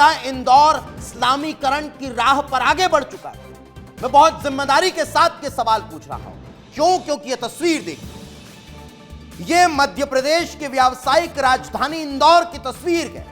क्या इंदौर इस्लामीकरण की राह पर आगे बढ़ चुका है? मैं बहुत जिम्मेदारी के साथ ये सवाल पूछ रहा हूं। क्यों? क्योंकि यह तस्वीर देखिए, यह मध्य प्रदेश की व्यावसायिक राजधानी इंदौर की तस्वीर है,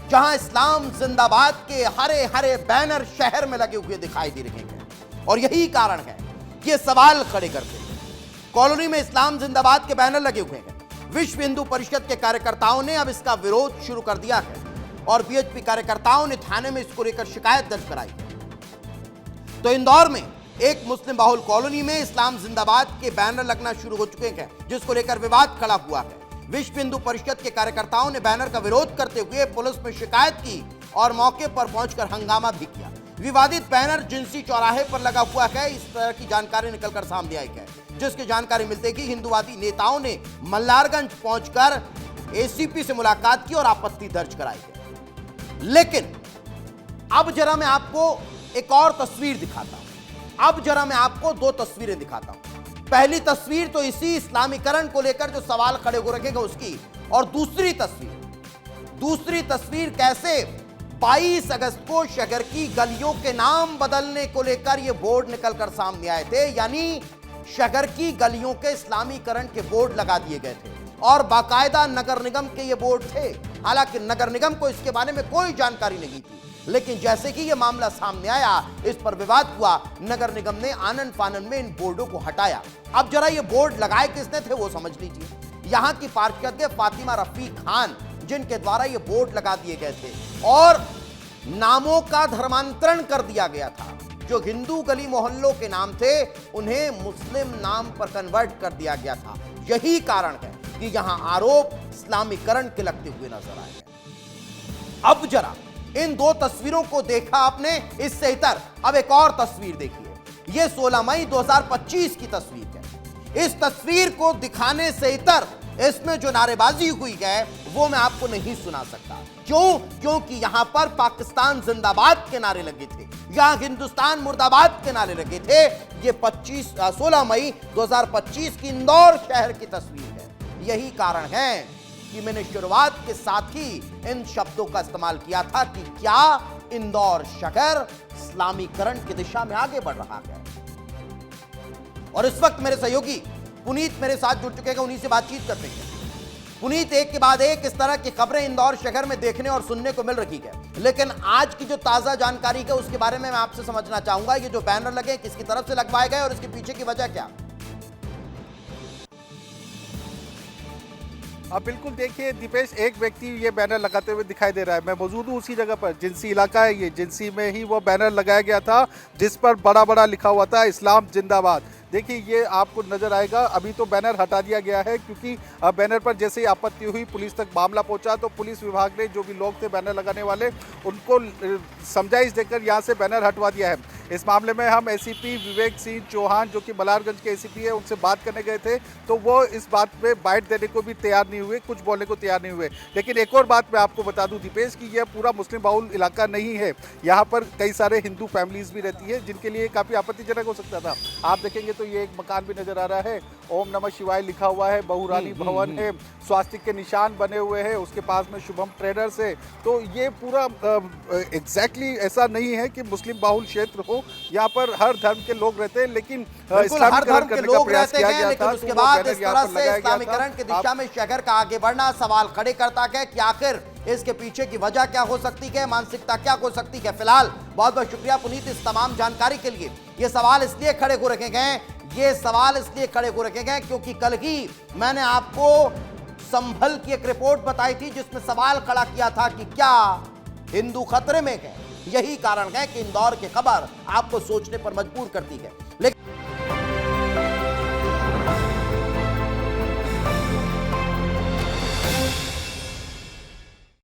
जहां इस्लाम जिंदाबाद के हरे हरे बैनर शहर में लगे हुए दिखाई दे रहे हैं। और यही कारण है कि ये सवाल खड़े करते हैं। कॉलोनी में इस्लाम जिंदाबाद के बैनर लगे हुए हैं। विश्व हिंदू परिषद के कार्यकर्ताओं ने अब इसका विरोध शुरू कर दिया है और बीएचपी कार्यकर्ताओं ने थाने में इसको लेकर शिकायत दर्ज कराई है। तो इंदौर में एक मुस्लिम बहुल कॉलोनी में इस्लाम जिंदाबाद के बैनर लगना शुरू हो चुके हैं, जिसको लेकर विवाद खड़ा हुआ है। विश्व हिंदू परिषद के कार्यकर्ताओं ने बैनर का विरोध करते हुए पुलिस में शिकायत की और मौके पर पहुंचकर हंगामा भी किया। विवादित बैनर जिंसी चौराहे पर लगा हुआ है, इस तरह की जानकारी निकलकर सामने आई है, जिसकी जानकारी मिलते ही हिंदूवादी नेताओं ने मल्हारगंज पहुंचकर एसीपी से मुलाकात की और आपत्ति दर्ज कराई है। लेकिन अब जरा मैं आपको एक और तस्वीर दिखाता हूं। अब जरा मैं आपको दो तस्वीरें दिखाता हूं। पहली तस्वीर तो इसी इस्लामीकरण को लेकर जो सवाल खड़े हो रखे हैं उसकी, और दूसरी तस्वीर कैसे 22 अगस्त को शहर की गलियों के नाम बदलने को लेकर यह बोर्ड निकलकर सामने आए थे। यानी शहर की गलियों के इस्लामीकरण के बोर्ड लगा दिए गए थे और बाकायदा नगर निगम के ये बोर्ड थे। हालांकि नगर निगम को इसके बारे में कोई जानकारी नहीं थी, लेकिन जैसे कि यह मामला सामने आया, इस पर विवाद हुआ, नगर निगम ने आनन फानन में इन बोर्डों को हटाया। अब जरा ये बोर्ड लगाए किसने थे वो समझ लीजिए। यहां की पार्षद फातिमा रफीक खान, जिनके द्वारा ये बोर्ड लगा दिए गए थे और नामों का धर्मांतरण कर दिया गया था। जो हिंदू गली मोहल्लों के नाम थे उन्हें मुस्लिम नाम पर कन्वर्ट कर दिया गया था। यही कारण है कि यहां आरोप इस्लामीकरण के लगते हुए नजर आए हैं। अब जरा इन दो तस्वीरों को देखा आपने, इससे इतर अब एक और तस्वीर देखिए। यह 16 मई 2025 की तस्वीर है। इस तस्वीर को दिखाने से इतर इसमें जो नारेबाजी हुई है वो मैं आपको नहीं सुना सकता। क्यों? क्योंकि यहां पर पाकिस्तान जिंदाबाद के नारे लगे थे, यहां हिंदुस्तान मुर्दाबाद के नारे लगे थे। ये 16 मई 2025 की इंदौर शहर की तस्वीर है। यही कारण है कि मैंने शुरुआत के साथ ही इन शब्दों का इस्तेमाल किया था कि क्या इंदौर शहर इस्लामीकरण की दिशा में आगे बढ़ रहा है। और इस वक्त मेरे सहयोगी पुनीत मेरे साथ जुड़ चुके हैं, उन्हीं से बातचीत करते हैं। पुनीत, एक के बाद एक इस तरह की खबरें इंदौर शहर में देखने और सुनने को मिल रही है, लेकिन आज की जो ताजा जानकारी है उसके बारे में मैं आपसे समझना चाहूंगा। ये जो बैनर लगे किसकी तरफ से लगवाए गए और इसके पीछे की वजह क्या? अब बिल्कुल देखिए दीपेश, एक व्यक्ति ये बैनर लगाते हुए दिखाई दे रहा है। मैं मौजूद हूँ उसी जगह पर, जिंसी इलाका है ये, जिंसी में ही वो बैनर लगाया गया था जिस पर बड़ा बड़ा लिखा हुआ था इस्लाम जिंदाबाद। देखिए ये आपको नजर आएगा। अभी तो बैनर हटा दिया गया है क्योंकि बैनर पर जैसे ही आपत्ति हुई पुलिस तक मामला पहुंचा, तो पुलिस विभाग ने जो भी लोग थे बैनर लगाने वाले उनको समझाइश देकर यहाँ से बैनर हटवा दिया है। इस मामले में हम एसीपी विवेक सिंह चौहान, जो कि मल्हारगंज के एसीपी है, उनसे बात करने गए थे, तो वो इस बात पे बाइट देने को भी तैयार नहीं हुए, कुछ बोलने को तैयार नहीं हुए। लेकिन एक और बात मैं आपको बता दूं दीपेश कि यह पूरा मुस्लिम बहुल इलाका नहीं है। यहाँ पर कई सारे हिंदू फैमिलीज भी रहती है जिनके लिए काफ़ी आपत्तिजनक हो सकता था। आप देखेंगे तो ये एक मकान भी नजर आ रहा है, ओम नमः शिवाय लिखा हुआ है, बहुरानी भवन है, स्वास्तिक के निशान बने हुए हैं, उसके पास में शुभम ट्रेडर्स है। तो ये पूरा एग्जैक्टली ऐसा नहीं है कि मुस्लिम बहुल क्षेत्र हो, यहाँ पर हर धर्म के लोग रहते हैं, लेकिन हर धर्म के लोग रहते हैं। लेकिन उसके बाद इस तरह से इस्लामीकरण की दिशा में शहर का आगे बढ़ना सवाल खड़े करता है कि आखिर इसके पीछे की वजह क्या हो सकती है, मानसिकता क्या हो सकती है। फिलहाल बहुत बहुत शुक्रिया पुनीत इस तमाम जानकारी के लिए। ये सवाल इसलिए खड़े हो रखे गए क्योंकि कल ही मैंने आपको संभल की एक रिपोर्ट बताई थी जिसमें सवाल खड़ा किया था कि क्या हिंदू खतरे में है। यही कारण है कि इंदौर की खबर आपको सोचने पर मजबूर करती है।